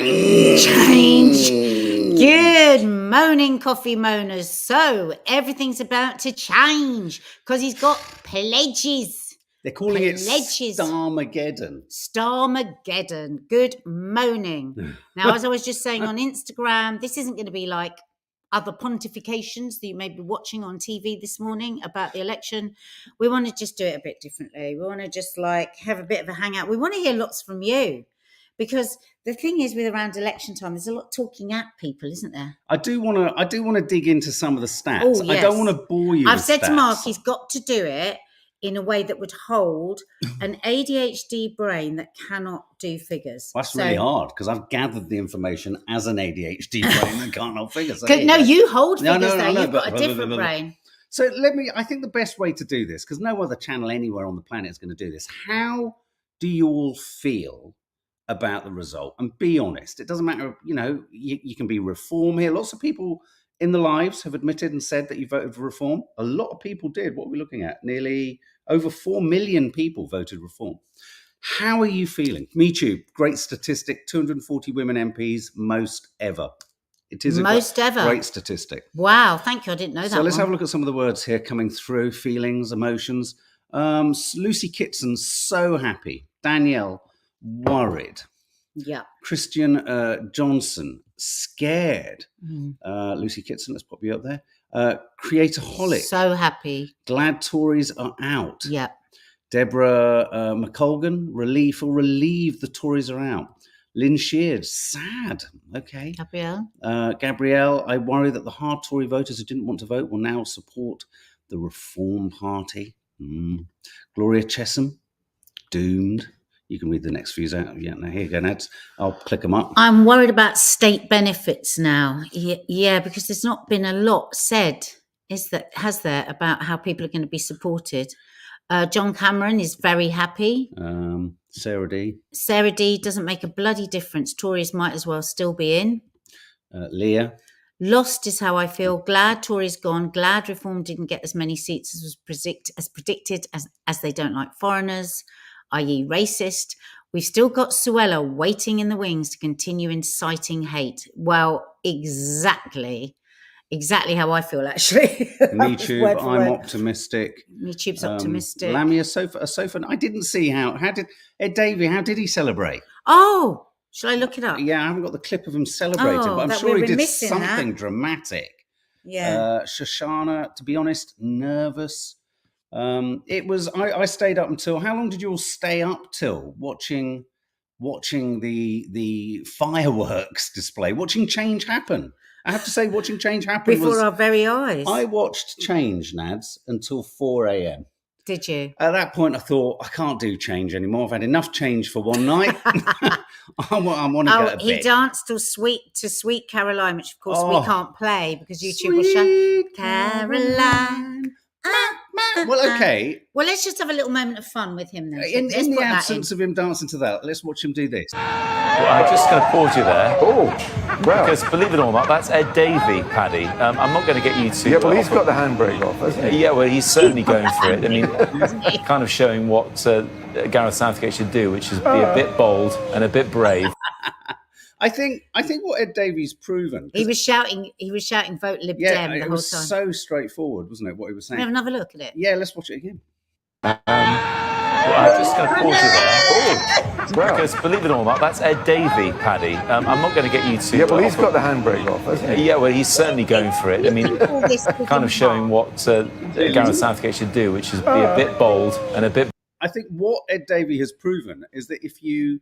Change. Good morning, coffee moaners. So everything's about to change because he's got pledges. They're calling it Starmageddon. Starmageddon. Good moaning. Now, as I was just saying on Instagram, this isn't going to be like other pontifications that you may be watching on TV this morning about the election. We want to just do it a bit differently. We want to just like have a bit of a hangout. We want to hear lots from you. Because the thing is, with around election time, there's a lot talking at people, isn't there? I do want to dig into some of the stats. Oh, yes. I don't want to bore you. I've said to Mark, he's got to do it in a way that would hold an ADHD brain that cannot do figures. Well, that's really hard because I've gathered the information as an ADHD brain that can't hold figures. You hold figures though. You've got a different brain. So I think the best way to do this, because no other channel anywhere on the planet is going to do this. How do you all feel about the result? And be honest. It doesn't matter, you can be reform here. Lots of people in the lives have admitted and said that you voted for reform. A lot of people did. What are we looking at? Nearly over 4 million people voted reform. How are you feeling? Me Too, great statistic, 240 women MPs, most ever. It is great statistic. Wow, thank you. I didn't know that. So let's have a look at some of the words here coming through. Feelings, emotions. Lucy Kitson, so happy. Danielle, worried. Yeah. Christian Johnson, scared. Lucy Kitson, let's pop you up there. Creatorholic, so happy. Glad Tories are out. Yeah. Deborah McColgan, relieved the Tories are out. Lynn Sheard, sad. Okay. Gabrielle, I worry that the hard Tory voters who didn't want to vote will now support the Reform Party. Gloria Chesham, doomed. You can read the next few out. Yeah, now here you go, Nads. I'll click them up. I'm worried about state benefits now. Yeah, because there's not been a lot said, has there, about how people are going to be supported. John Cameron is very happy. Sarah D. Sarah D doesn't make a bloody difference. Tories might as well still be in. Leah. Lost is how I feel. Glad Tories gone. Glad Reform didn't get as many seats as was predicted, as they don't like foreigners, i.e. racist. We've still got Sawalha waiting in the wings to continue inciting hate. Well, exactly how I feel, actually. Me Too, I'm optimistic. Me Tube's optimistic. Lamia, sofa. I didn't see how did Ed Davey, how did he celebrate? Oh, shall I look it up? Yeah, I haven't got the clip of him celebrating, but I'm sure he did something dramatic. Yeah. Shoshana, to be honest, nervous. I stayed up until, how long did you all stay up till watching the fireworks display, watching change happen? I have to say, watching change happen before our very eyes. I watched change, Nads, until 4 a.m. Did you? At that point, I thought, I can't do change anymore. I've had enough change for one night. I want to go to bed. He danced to Sweet Caroline, which of course we can't play because YouTube will show Caroline. Well, okay. Well, let's just have a little moment of fun with him then. In the absence of him dancing to that, let's watch him do this. Well, I'm just going to pause you there. Oh, well. Because believe it or not, that's Davey Paddy. I'm not going to get you to... Yeah, well, he's got the handbrake off, hasn't he? Yeah, well, he's certainly going for it. I mean, kind of showing what Gareth Southgate should do, which is be a bit bold and a bit brave. I think what Ed Davey's proven. He was shouting vote Lib Dem the whole time. It was so straightforward, wasn't it, what he was saying? Have another look at it. Yeah, let's watch it again. Well, I'm just going to pause you there. Oh, well. Because believe it or not, that's Davey Paddy. I'm not going to get you to... Yeah, well, he's got the handbrake off, hasn't he? Yeah, well, he's certainly going for it. I mean, kind of showing what Gareth Southgate should do, which is be a bit bold and a bit... I think what Ed Davey has proven is that if you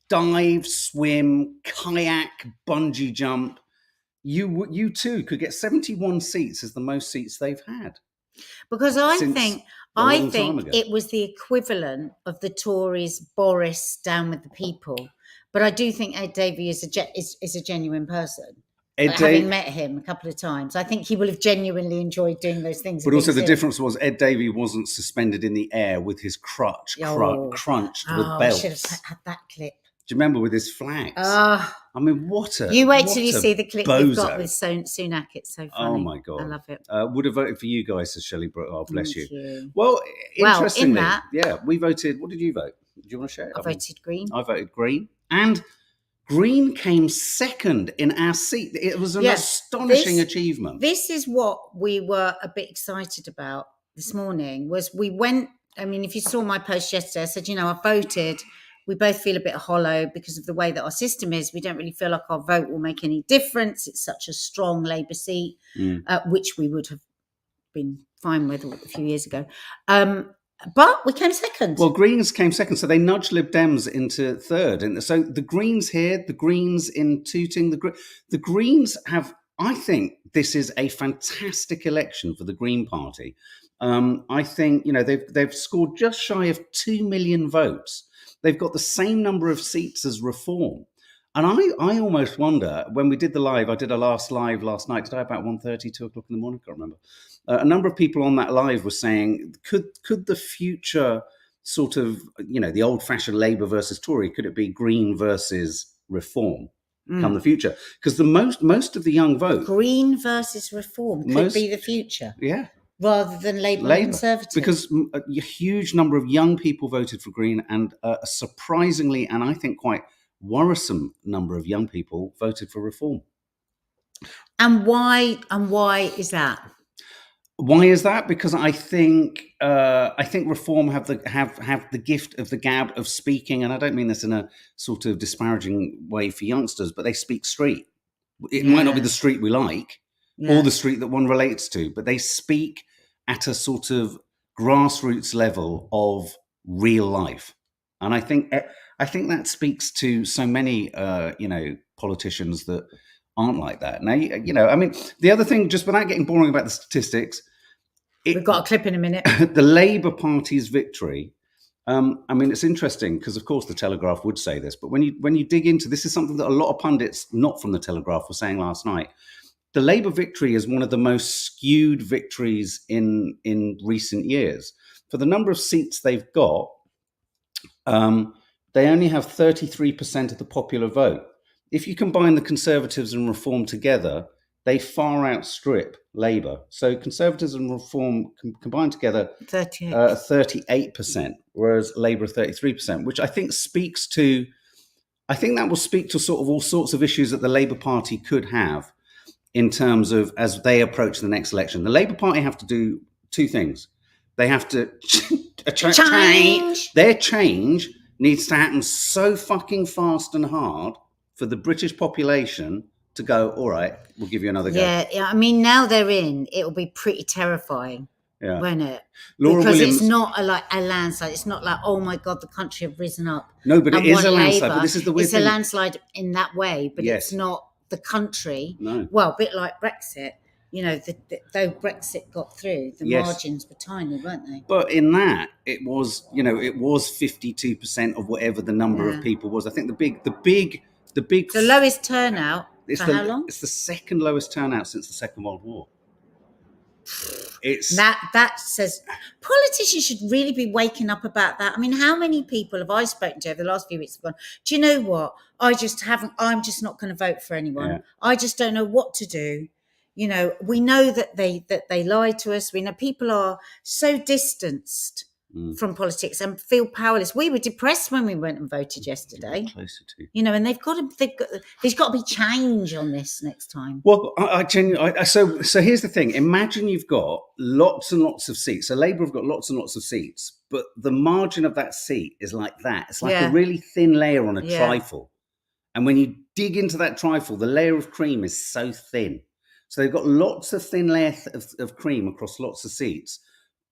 dive, swim, kayak, bungee jump, you too could get 71 seats as the most seats they've had. Because I think it was the equivalent of the Tories' Boris down with the people. But I do think Ed Davey is a genuine person. Having met him a couple of times, I think he will have genuinely enjoyed doing those things. But also the difference was Ed Davey wasn't suspended in the air with his crutch crunched with belts. I should have had that clip. Do you remember with his flags? I mean, you wait till you see the clip we've got with Sunak. It's so funny. Oh my God. I love it. Would have voted for you guys, says Shelley Brooke. Oh, bless you. Well, interestingly, we voted. What did you vote? Do you want to share it? I voted Green. I voted Green. And Green came second in our seat. It was an astonishing achievement. This is what we were a bit excited about this morning, was we went, I mean, if you saw my post yesterday, I said, I voted. We both feel a bit hollow because of the way that our system is. We don't really feel like our vote will make any difference. It's such a strong Labour seat, which we would have been fine with a few years ago. But we came second. Well, Greens came second, so they nudged Lib Dems into third. And so the Greens here, the Greens in Tooting, the Greens have, I think this is a fantastic election for the Green Party. I think, they've scored just shy of 2 million votes. They've got the same number of seats as Reform. And I almost wonder, when we did the live, I did a last live last night, did I about 1:30, 2 o'clock in the morning? I can't remember. A number of people on that live were saying, could the future sort of, the old-fashioned Labour versus Tory, could it be Green versus Reform come the future? Because most of the young vote... Green versus Reform could be the future. Yeah. Rather than Labour and Conservative. Because a huge number of young people voted for Green, and a surprisingly, and I think quite worrisome number of young people voted for Reform. And why is that? Why is that? Because I think Reform have the gift of the gab of speaking, and I don't mean this in a sort of disparaging way for youngsters, but they speak street. It might not be the street we like, or the street that one relates to, but they speak at a sort of grassroots level of real life. And I think that speaks to so many, politicians that aren't like that. Now, I mean, the other thing, just without getting boring about the statistics, we've got a clip in a minute. The Labour Party's victory. I mean, it's interesting because, of course, the Telegraph would say this, but when you dig into this, is something that a lot of pundits, not from the Telegraph, were saying last night. The Labour victory is one of the most skewed victories in recent years. For the number of seats they've got, they only have 33% of the popular vote. If you combine the Conservatives and Reform together, they far outstrip Labour. So Conservatives and Reform combined together 38%, whereas Labour 33%, which I think that will speak to sort of all sorts of issues that the Labour Party could have in terms of as they approach the next election. The Labour Party have to do two things. They have to change. Their change needs to happen so fucking fast and hard for the British population to go, all right, we'll give you another go. Yeah. I mean, now they're in, it'll be pretty terrifying, won't it? Laura because Williams, it's not a landslide. It's not like, oh my God, the country have risen up. No, but it is a landslide. But this is the weird thing. It's a landslide in that way, but it's not the country. No. Well, a bit like Brexit. Though Brexit got through, the margins were tiny, weren't they? But in that, it was 52% of whatever the number of people was. I think the lowest turnout for how long? It's the second lowest turnout since the Second World War. It's that says politicians should really be waking up about that. I mean, how many people have I spoken to over the last few weeks have gone, do you know what? I'm just not going to vote for anyone. Yeah. I just don't know what to do. We know that they lied to us. We know people are so distanced from politics and feel powerless. We were depressed when we went and voted yesterday. Closer to. And there's got to be change on this next time. Well, I genuinely. So here's the thing. Imagine you've got lots and lots of seats. So Labour have got lots and lots of seats, but the margin of that seat is like that. It's like a really thin layer on a trifle. And when you dig into that trifle, the layer of cream is so thin. So they've got lots of thin layers of cream across lots of seats.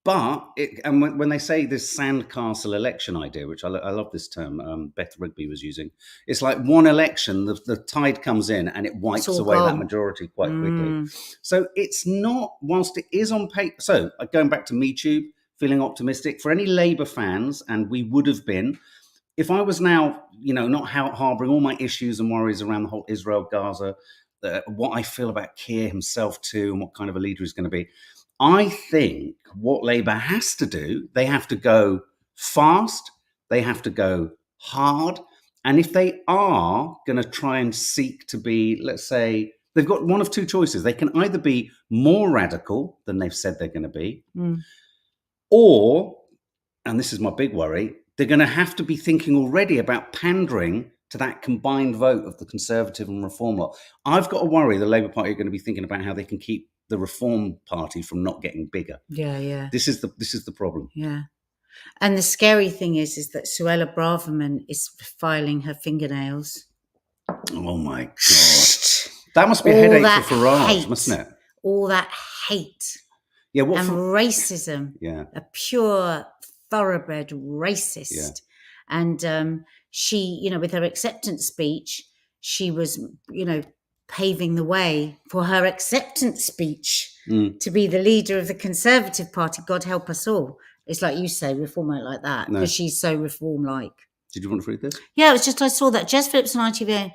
But when they say this sandcastle election idea, which I love this term, Beth Rigby was using, it's like one election, the tide comes in and it wipes away that majority quite quickly. So it's not, whilst it is on paper. So going back to MeTube, feeling optimistic for any Labour fans, and we would have been, if I was now, not harbouring all my issues and worries around the whole Israel-Gaza, what I feel about Keir himself too, and what kind of a leader he's going to be. I think what Labour has to do, they have to go fast, they have to go hard, and if they are going to try and seek to be, let's say, they've got one of two choices. They can either be more radical than they've said they're going to be, or, and this is my big worry, they're going to have to be thinking already about pandering to that combined vote of the Conservative and Reform lot. I've got to worry the Labour Party are going to be thinking about how they can keep the Reform Party from not getting bigger. Yeah. This is the problem. Yeah. And the scary thing is that Suella Braverman is filing her fingernails. Oh my God. That must be a headache for Farage, mustn't it? All that hate. Yeah, and racism. Yeah. A pure, thoroughbred racist. Yeah. And she, with her acceptance speech, she was, paving the way for her acceptance speech to be the leader of the Conservative Party. God help us all. It's like you say, reform ain't like that, because she's so reform-like. Did you want to read this? Yeah, it was just, I saw that. Jess Phillips on ITV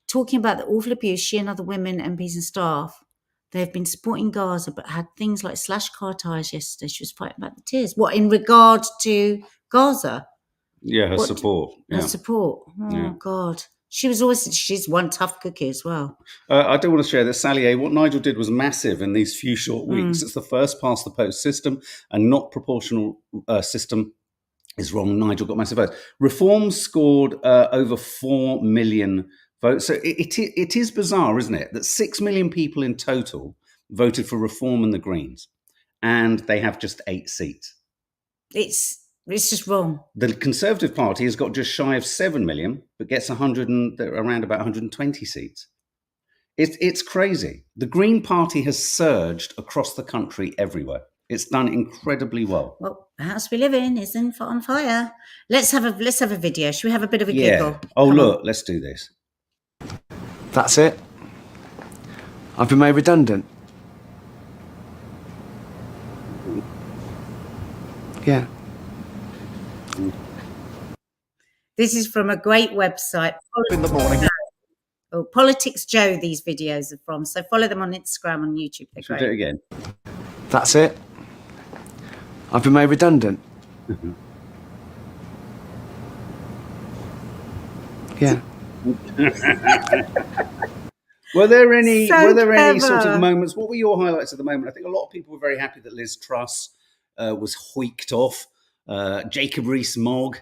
talking about the awful abuse she and other women, MPs and staff, they've been supporting Gaza, but had things like slashed car tyres yesterday. She was fighting about the tears. What, in regard to Gaza? Yeah, her support. Her support. Oh, God. She's one tough cookie as well. I do want to share this, Sally A. What Nigel did was massive in these few short weeks. It's the first past the post system, and not proportional system is wrong. Nigel got massive votes. Reform scored over 4 million votes. So it is bizarre, isn't it, that 6 million people in total voted for Reform and the Greens, and they have just 8 seats. It's just wrong. The Conservative Party has got just shy of 7 million, but gets around about 120 seats. It's crazy. The Green Party has surged across the country everywhere. It's done incredibly well. Well, the house we live in is on fire. Let's have a video. Should we have a bit of a giggle? Oh, look, let's do this. That's it. I've been made redundant. Yeah. This is from a great website. In the morning. Oh, Politics Joe, these videos are from. So follow them on Instagram and YouTube. They're Should great. we do it again? That's it. I've been made redundant. Yeah. Were there any So sort clever. of moments? What were your highlights of the moment? I think a lot of people were very happy that Liz Truss was hoiked off. Jacob Rees-Mogg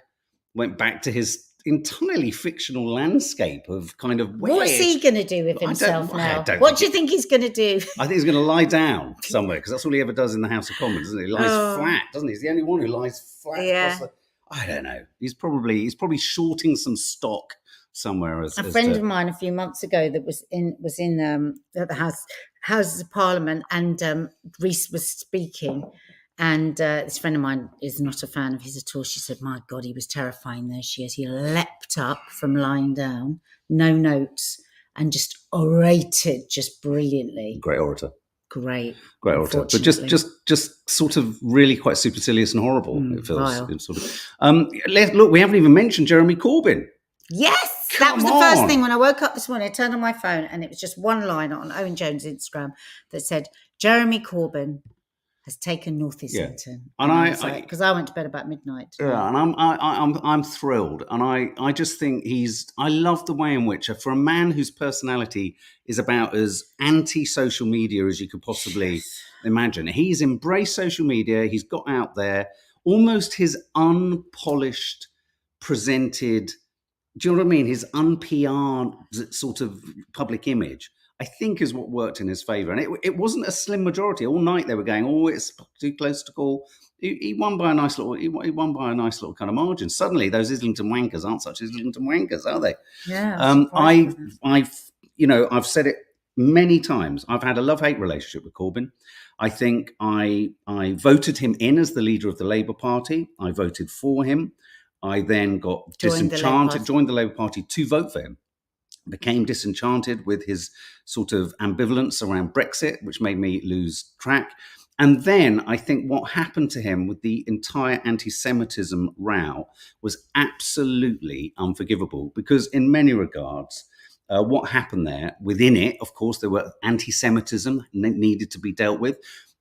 went back to his entirely fictional landscape of kind of What's he going to do with himself now? What do you think he's going to do? I think he's going to lie down somewhere, because that's all he ever does in the House of Commons, isn't he? He lies flat, doesn't he? He's the only one who lies flat. Yeah. I don't know. He's probably shorting some stock somewhere. A friend of mine a few months ago that was in the Houses of Parliament, and Rees was speaking. And this friend of mine is not a fan of his at all. She said, "My God, he was terrifying." There she is. He leapt up from lying down, no notes, and just orated just brilliantly. Great orator. Great orator. But just sort of really quite supercilious and horrible. It feels vile. sort of. Look, we haven't even mentioned Jeremy Corbyn. Yes, that was the first thing when I woke up this morning. I turned on my phone and it was just one line on Owen Jones' Instagram that said, "Jeremy Corbyn has taken North Islington." And I was like, because I went to bed about midnight. Yeah, and I'm thrilled, and I just think I love the way in which, for a man whose personality is about as anti-social media as you could possibly imagine, he's embraced social media. He's got out there, almost his unpolished, presented. Do you know what I mean? His un-PR'd sort of public image, I think, is what worked in his favour. And it wasn't a slim majority. All night they were going, "Oh, it's too close to call." He won by a nice little. He won by a nice little kind of margin. Suddenly, those Islington wankers aren't such Islington wankers, are they? Yeah. I've said it many times. I've had a love-hate relationship with Corbyn. I think I voted him in as the leader of the Labour Party. I voted for him. I then got disenchanted, joined the Labour Party to vote for him. Became disenchanted with his sort of ambivalence around Brexit, which made me lose track. And then I think what happened to him with the entire anti-Semitism row was absolutely unforgivable, because in many regards, what happened there, within it, of course, there were anti-Semitism needed to be dealt with.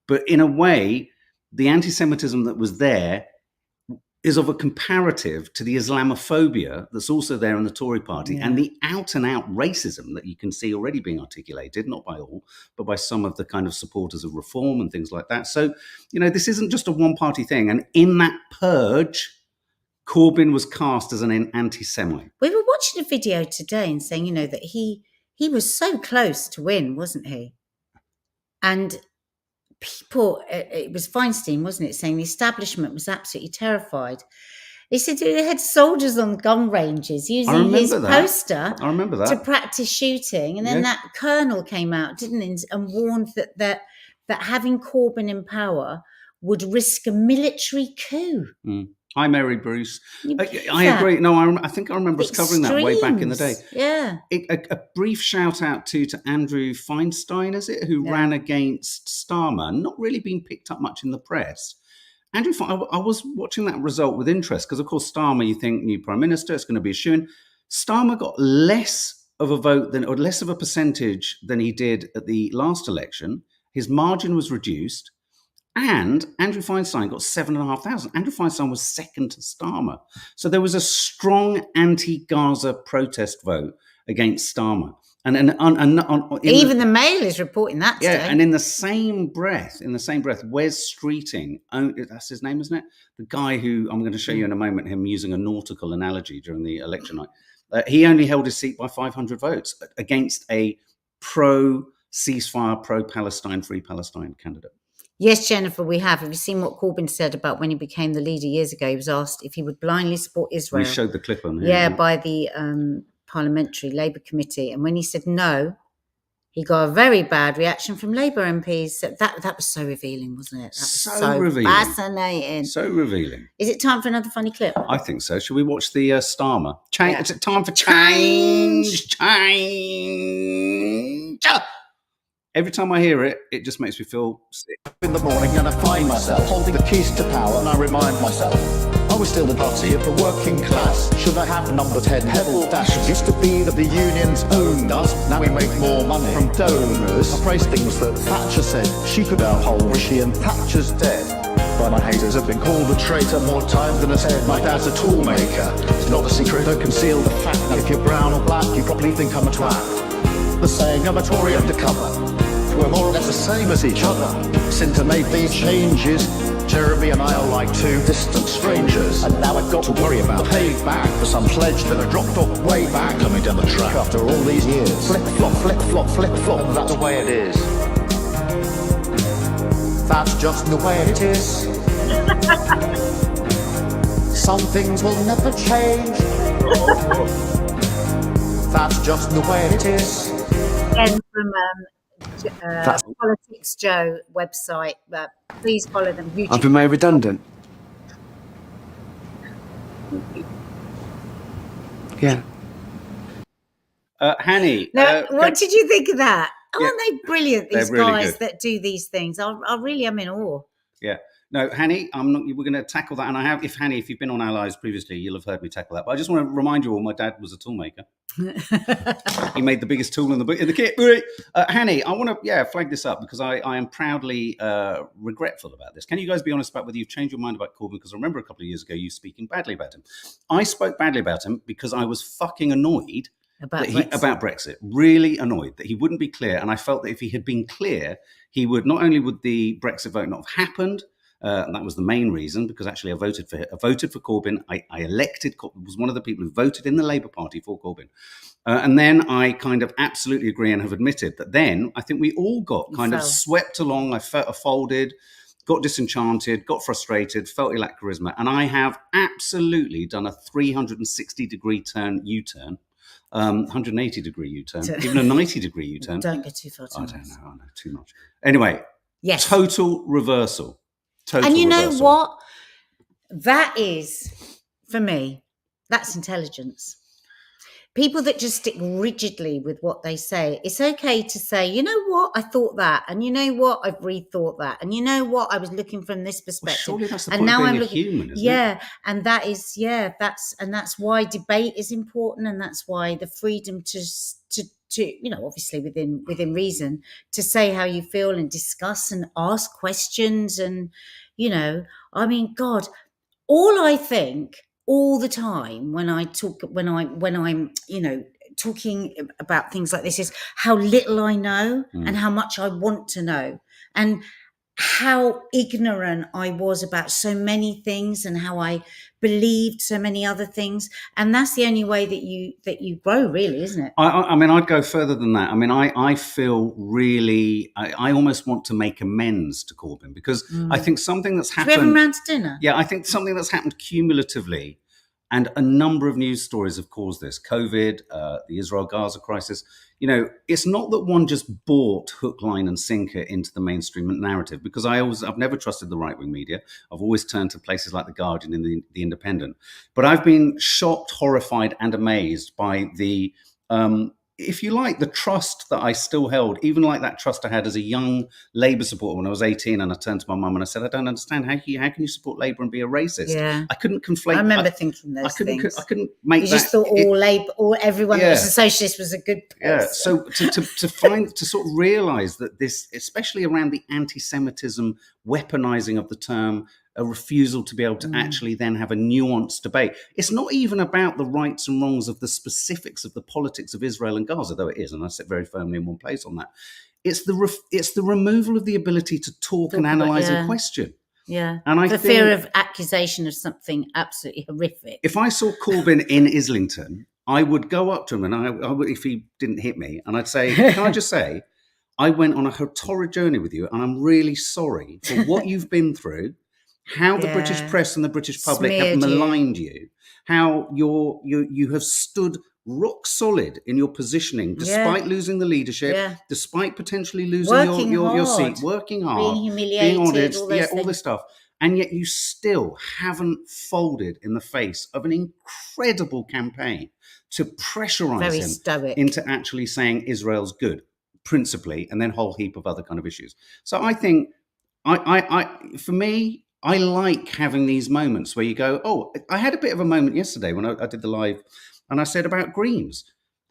But in a way, the anti-Semitism that was there is of a comparative to the Islamophobia that's also there in the Tory party, and the out-and-out racism that you can see already being articulated, not by all, but by some of the kind of supporters of reform and things like that. So, this isn't just a one-party thing. And in that purge, Corbyn was cast as an anti-Semite. We were watching a video today and saying, that he was so close to win, wasn't he? And people, it was Feinstein, wasn't it, saying the establishment was absolutely terrified. He said they had soldiers on gun ranges using his poster to practice shooting. And then that colonel came out, didn't he, and warned that having Corbyn in power would risk a military coup. Hi, Mary Bruce. I agree. No, I think I remember us covering that way back in the day. Yeah. A brief shout out to Andrew Feinstein, is it, who ran against Starmer, not really being picked up much in the press. Andrew, I was watching that result with interest because, of course, Starmer, you think new prime minister, it's going to be a shoo-in. Starmer got less of a vote or less of a percentage than he did at the last election. His margin was reduced, and Andrew Feinstein got 7,500. Andrew Feinstein was second to Starmer. So there was a strong anti-Gaza protest vote against Starmer. And even the Mail is reporting that today. Yeah, and in the same breath, Wes Streeting, that's his name, isn't it? The guy who I'm going to show you in a moment, him using a nautical analogy during the election night. He only held his seat by 500 votes against a pro-ceasefire, pro-Palestine, free Palestine candidate. Yes, Jennifer, we have. Have you seen what Corbyn said about when he became the leader years ago? He was asked if he would blindly support Israel. We showed the clip on here. Yeah, by the Parliamentary Labour Committee. And when he said no, he got a very bad reaction from Labour MPs. That was so revealing, wasn't it? That was so revealing. Fascinating. So revealing. Is it time for another funny clip? I think so. Shall we watch the Starmer? Is it time for change? Change! Every time I hear it, it just makes me feel sick. In the morning and I find myself holding the keys to power, and I remind myself I was still the party of the working class. Should I have number 10 Pebble Dash? Used to be that the unions owned us. Now we make more money from donors. I praise things that Thatcher said. She could outhold Rishi and Thatcher's dead. But my haters have been called a traitor more times than I said. My dad's a tool maker. It's not a secret, don't conceal the fact that if you're brown or black, you probably think I'm a twat. The saying I'm a Tory undercover. We're more or less the same as each other. Since I made these changes, Jeremy and I are like two distant strangers. And now I've got to worry about paying back for some pledge that I dropped off way back. Coming down the track after all these years. Flick flop, flick flop, flick flop. And that's the way it is. That's just the way it is. Some things will never change. That's just the way it is. Again from Politics Joe website. Please follow them. YouTube. I've been made redundant. Yeah. Hanny. Now, what did you think of that? Aren't they brilliant, these really guys good. that do these things? I really am in awe. Yeah. No, Hanny, we're going to tackle that. And if you've been on our lives previously, you'll have heard me tackle that. But I just want to remind you all, my dad was a tool maker. He made the biggest tool in the kit. Hanny, I want to flag this up because I am proudly regretful about this. Can you guys be honest about whether you've changed your mind about Corbyn? Because I remember a couple of years ago you speaking badly about him. I spoke badly about him because I was fucking annoyed about Brexit. Really annoyed that he wouldn't be clear. And I felt that if he had been clear, he would not only would the Brexit vote not have happened. And that was the main reason, because actually I voted for Corbyn. I was one of the people who voted in the Labour Party for Corbyn. And then I kind of absolutely agree and have admitted that then I think we all got kind of swept along. I folded, got disenchanted, got frustrated, felt he lacked charisma. And I have absolutely done a 360-degree U-turn. 180-degree U-turn, even a 90-degree U-turn. Don't go too far. I don't know. I know too much. Anyway, yes, total reversal. And you know what? That is, for me, that's intelligence. People that just stick rigidly with what they say. It's okay to say, you know what, I thought that, and you know what, I've rethought that, and you know what, I was looking from this perspective. Well, surely that's the and point now of being I'm looking, human, isn't it? And that is, that's why debate is important, and that's why the freedom to obviously within reason, to say how you feel and discuss and ask questions. And I mean, God, all I think all the time when I'm talking about things like this is how little I know and how much I want to know, and how ignorant I was about so many things and how I believed so many other things. And that's the only way that you grow, really, isn't it? I mean, I'd go further than that. I mean, I feel really, I almost want to make amends to Corbyn, because I think something that's Should we have happened. him round to dinner? Yeah, I think something that's happened cumulatively, and a number of news stories have caused this. COVID, the Israel-Gaza crisis. You know, it's not that one just bought hook, line, and sinker into the mainstream narrative, because I've never trusted the right-wing media. I've always turned to places like The Guardian and the Independent. But I've been shocked, horrified, and amazed by the, if you like, the trust that I still held, even like that trust I had as a young Labour supporter when I was 18, and I turned to my mum and I said, I don't understand, how can you support Labour and be a racist? Yeah. I couldn't conflate. I remember thinking those things. I couldn't make You that. just thought all Labour, or everyone that was a socialist was a good person. Yeah, so to sort of realise that this, especially around the anti-Semitism, weaponising of the term, a refusal to be able to actually then have a nuanced debate. It's not even about the rights and wrongs of the specifics of the politics of Israel and Gaza, though it is, and I sit very firmly in one place on that. It's the removal of the ability to talk and analyse and question. Yeah, and the fear of accusation of something absolutely horrific. If I saw Corbyn in Islington, I would go up to him, and I would, if he didn't hit me, and I'd say, can I just say, I went on a torrid journey with you, and I'm really sorry for what you've been through, how the British press and the British public have maligned you, how you have stood rock solid in your positioning despite losing the leadership, despite potentially losing your seat, working hard, being humiliated, being honest, all this stuff. And yet you still haven't folded in the face of an incredible campaign to pressurise him into actually saying Israel's good, principally, and then a whole heap of other kind of issues. So I think, for me, I like having these moments where you go, oh, I had a bit of a moment yesterday when I did the live, and I said about Greens.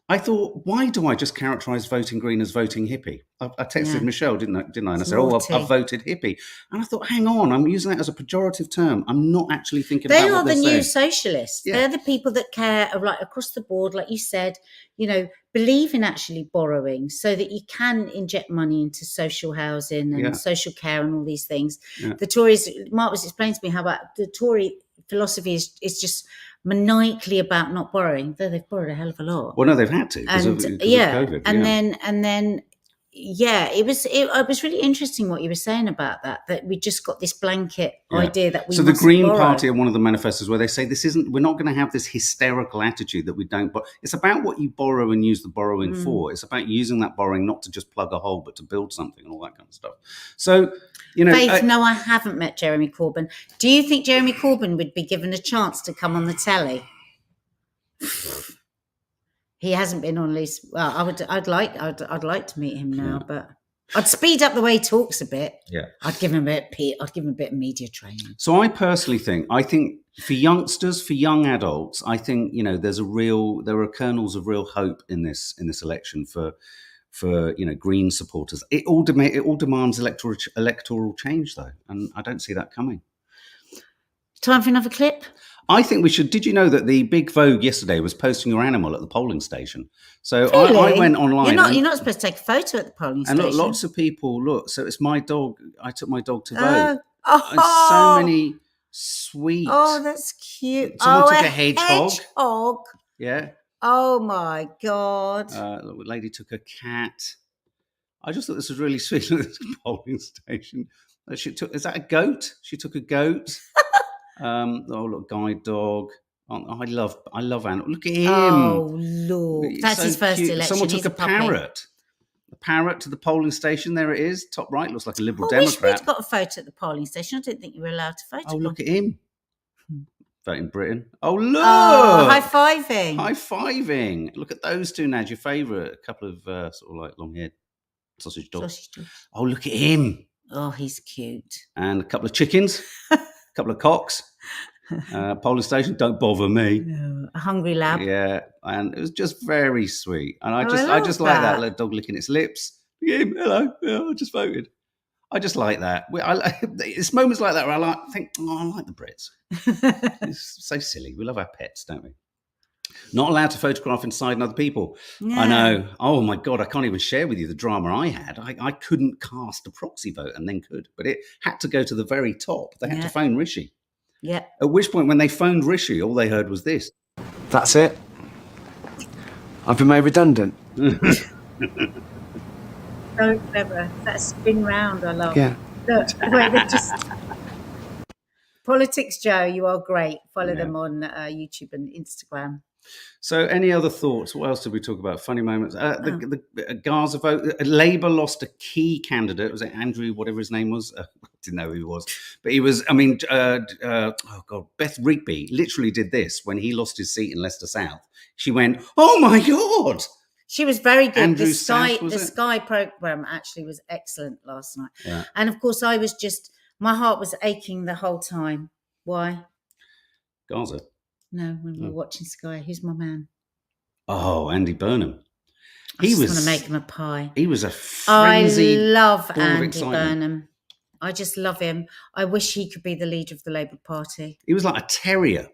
I thought, why do I just characterise voting Green as voting hippie? I texted Michelle, didn't I? And I said, I've voted hippie. And I thought, hang on, I'm using that as a pejorative term. I'm not actually thinking about what they're saying. They are the new socialists. Yeah. They're the people that care, like across the board, like you said, believe in actually borrowing so that you can inject money into social housing and social care and all these things. Yeah. The Tories, Mark was explaining to me how about the Tory philosophy is just maniacally about not borrowing, though they've borrowed a hell of a lot. Well, no, they've had to because of COVID. And then it was really interesting what you were saying about that we just got this blanket idea that we so the Green Party are one of the manifestos where they say we're not going to have this hysterical attitude that we don't, but it's about what you borrow and use the borrowing for. It's about using that borrowing not to just plug a hole, but to build something and all that kind of stuff. So, Faith, no, I haven't met Jeremy Corbyn. Do you think Jeremy Corbyn would be given a chance to come on the telly? He hasn't been on least. Well, I'd like to meet him now, but I'd speed up the way he talks a bit. Yeah, I'd give him a bit of media training. So I personally think for youngsters, for young adults, I think there are kernels of real hope in this election for Green supporters. It all demands electoral change, though, and I don't see that coming. Time for another clip? I think we should. Did you know that the Big Vogue yesterday was posting your animal at the polling station? So really? I went online. You're not supposed to take a photo at the polling station. And lots of people so it's my dog. I took my dog to vote. And so many sweet. Oh, that's cute. Someone took a hedgehog. Yeah. Oh my God. A lady took a cat. I just thought this was really sweet at this polling station. Is that a goat? She took a goat. Look, guide dog. I love animals. Look at him. Oh, look. That's so his first cute. election. Someone took a parrot. A parrot to the polling station. There it is. Top right. Looks like a Liberal Democrat. I wish we'd got a photo at the polling station. I didn't think you were allowed to photo. Oh, look at him. Voting Britain. Oh, look. Oh, high-fiving. High-fiving. Look at those two, Nad. Your favourite. A couple of sort of like long-haired sausage dogs. Oh, look at him. Oh, he's cute. And a couple of chickens. A couple of cocks. Polling station, don't bother me. A hungry lab. Yeah, and it was just very sweet. And I just like that little dog licking its lips. Look at him. Hello. Yeah, I just voted. I just like that. It's moments like that where I like the Brits. It's so silly. We love our pets, don't we? Not allowed to photograph inside other people. Yeah. I know. Oh my God, I can't even share with you the drama I had. I couldn't cast a proxy vote and then could, but it had to go to the very top. They had to phone Rishi. Yeah. At which point, when they phoned Rishi, all they heard was this. That's it. I've been made redundant. So clever. That spin round, I love. Yeah. Look, they're just... Politics Joe, you are great. Follow them on YouTube and Instagram. So, any other thoughts? What else did we talk about? Funny moments. The Gaza vote. Labour lost a key candidate. Was it Andrew, whatever his name was? I didn't know who he was, but he was. I mean, oh God, Beth Rigby literally did this when he lost his seat in Leicester South. She went, "Oh my God." She was very good. Andrew The Sky, South, was the it? Sky programme actually was excellent last night. Yeah. And of course, I was just, my heart was aching the whole time. Why? Gaza. No, when we were watching Sky, who's my man? Oh, Andy Burnham. I just want to make him a pie. He was a frenzied I love ball of Andy excitement. Burnham. I just love him. I wish he could be the leader of the Labour Party. He was like a terrier,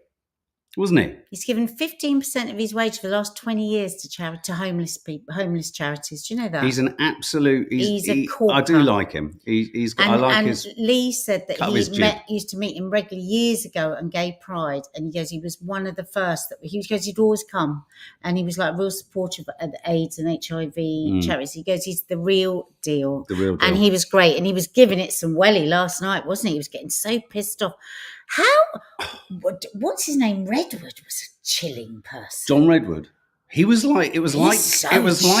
wasn't he? He's given 15% of his wage for the last 20 years to homeless people, homeless charities. Do you know that? He's an absolute. He's a corker. I do like him. He's got. I like and his. Lee said that cut of his he jib. used to meet him regularly years ago on Gay Pride, and he goes, he was one of the first that he goes, he'd always come, and he was like a real supporter of the AIDS and HIV charities. He goes, he's the real deal. The real deal. And he was great, and he was giving it some welly last night, wasn't he? He was getting so pissed off. What's his name? Redwood was a chilling person. John Redwood. He was like, it was like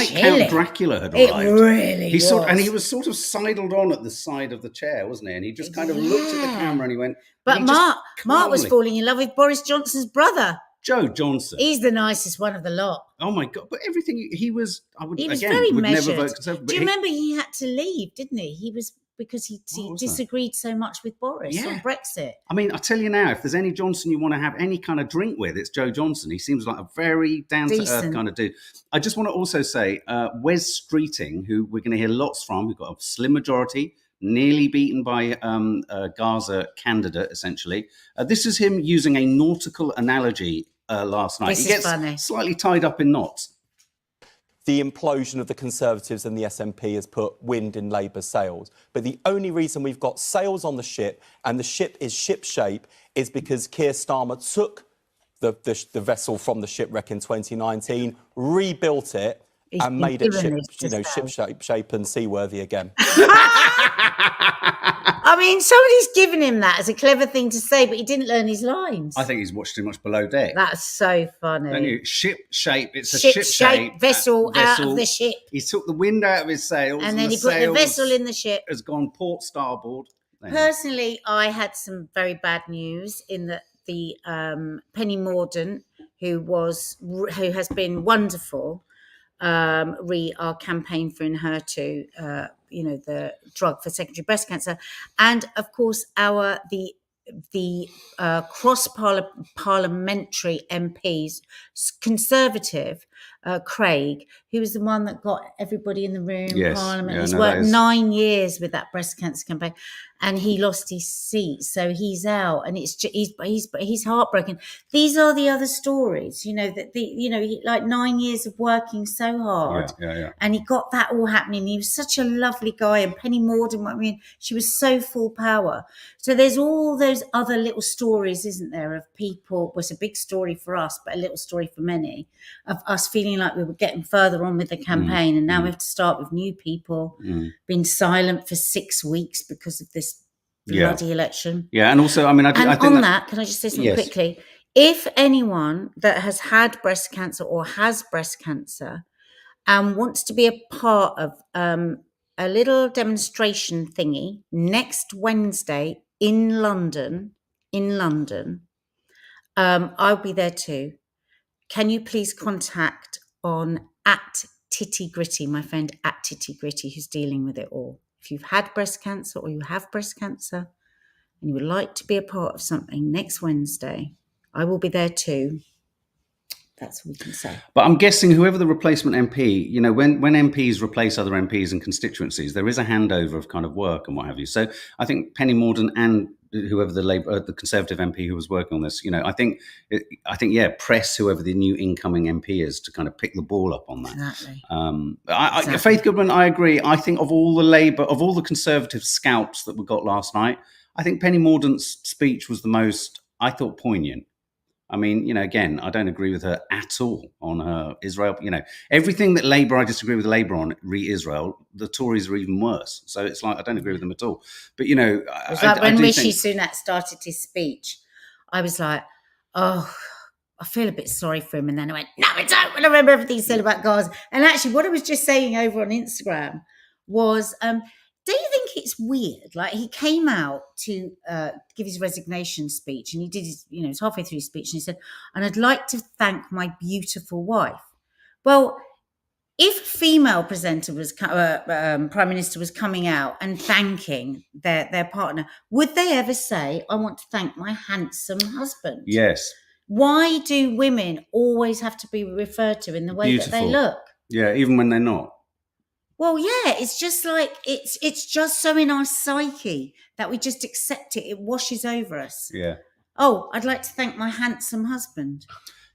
Count Dracula had arrived. It really was. And he was sort of sidled on at the side of the chair, wasn't he? And he just kind of looked at the camera and he went. But and he just Mark was calmly- falling in love with Boris Johnson's brother. Joe Johnson. He's the nicest one of the lot. Oh my God! But everything he was, I would He was again very would measured. never vote Conservative. Do you remember he had to leave, didn't he? He was because he was disagreed so much with Boris on Brexit. I mean, I tell you now, if there's any Johnson you want to have any kind of drink with, it's Joe Johnson. He seems like a very down-to-earth kind of dude. I just want to also say, Wes Streeting, who we're going to hear lots from, who got a slim majority, nearly beaten by a Gaza candidate, essentially. This is him using a nautical analogy last night. This he is gets funny. slightly tied up in knots. The implosion of the Conservatives and the SNP has put wind in Labour's sails. But the only reason we've got sails on the ship and the ship is ship-shape is because Keir Starmer took the vessel from the shipwreck in 2019, rebuilt it and made it ship-shape and seaworthy again. I mean, somebody's given him that as a clever thing to say, but he didn't learn his lines. I think he's watched too much Below Deck. That's so funny. Don't you? Ship shape. It's a Ship-shape ship-shape vessel out of the ship. He took the wind out of his sails, And then he put the vessel in the ship. Has gone port starboard. Personally, I had some very bad news in that the Penny Mordaunt, who has been wonderful, our campaign for HER2, the drug for secondary breast cancer, and of course the cross parliamentary MPs, Conservative, Craig, who was the one that got everybody in the room, Parliament. He's worked 9 years with that breast cancer campaign, and he lost his seat, so he's out, and he's heartbroken. These are the other stories, he, like 9 years of working so hard, and he got that all happening. He was such a lovely guy, and Penny Mordaunt, I mean, she was so full power. So there's all those other little stories, isn't there, of people. Well, it's a big story for us, but a little story for many, of us feeling like we were getting further on with the campaign, and now we have to start with new people, being silent for 6 weeks because of this bloody election. Yeah, and also, I mean, I think on that, can I just say something quickly? If anyone that has had breast cancer or has breast cancer and wants to be a part of a little demonstration thingy next Wednesday in London, I'll be there too. Can you please contact on @TittyGritty, my friend @TittyGritty, who's dealing with it all. If you've had breast cancer or you have breast cancer and you would like to be a part of something next Wednesday, I will be there too. That's all we can say. But I'm guessing whoever the replacement MP, when MPs replace other MPs and constituencies, there is a handover of kind of work and what have you. So I think Penny Mordaunt and whoever the Conservative MP who was working on this. I think press whoever the new incoming MP is to kind of pick the ball up on that. Exactly. Exactly. Faith Goodman, I agree. I think of all the Conservative scalps that we got last night, I think Penny Mordaunt's speech was the most, I thought, poignant. I mean, again, I don't agree with her at all on her Israel. Everything that Labour, I disagree with Labour on re-Israel, the Tories are even worse. So it's like, I don't agree with them at all. But, it's like when Rishi Sunak started his speech, I was like, oh, I feel a bit sorry for him. And then I went, no, I don't want to remember everything he said about Gaza. And actually, what I was just saying over on Instagram was, do you think it's weird? Like, he came out to give his resignation speech, and he did his, it was halfway through his speech, and he said, and I'd like to thank my beautiful wife. Well, if a female presenter was, Prime Minister was coming out and thanking their partner, would they ever say, I want to thank my handsome husband? Yes. Why do women always have to be referred to in the way that they look? Yeah, even when they're not. Well, yeah, it's just like, it's just so in our psyche that we just accept it. It washes over us. Yeah. Oh, I'd like to thank my handsome husband.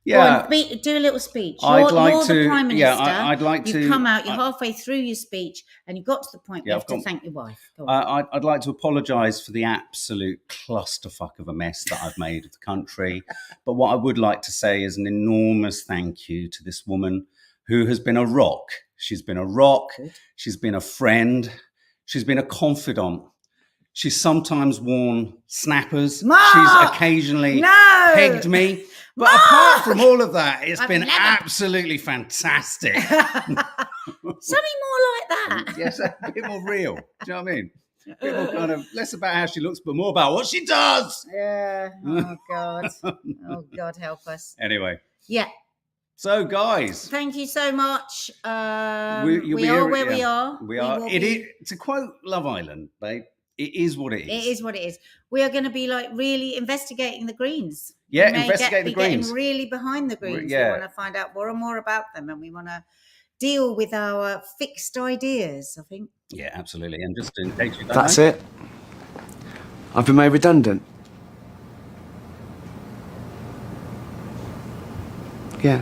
Yeah. Do a little speech. I'd like you're to. the Prime Minister. Yeah, I'd like to. You've come out, you're halfway through your speech, and you got to the point where you have to thank your wife. Go on. I'd like to apologise for the absolute clusterfuck of a mess that I've made of the country. But what I would like to say is an enormous thank you to this woman who has been a rock. She's been a rock. Good. She's been a friend. She's been a confidant. She's sometimes worn snappers. Mark! She's occasionally pegged me. But apart from all of that, it's been absolutely fantastic. Something more like that. Yes, a bit more real. Do you know what I mean? A bit more kind of less about how she looks, but more about what she does. Yeah. Oh, God. Oh, God, help us. Anyway. Yeah. So, guys. Thank you so much. We are We are. We are. To quote Love Island, babe, it is what it is. It is what it is. We are going to be like really investigating the Greens. Yeah, investigate the Greens. Getting really behind the Greens. Yeah. We want to find out more and more about them, and we want to deal with our fixed ideas, I think. Yeah, absolutely. And just in case you don't That's know, it. I've been made redundant. Yeah.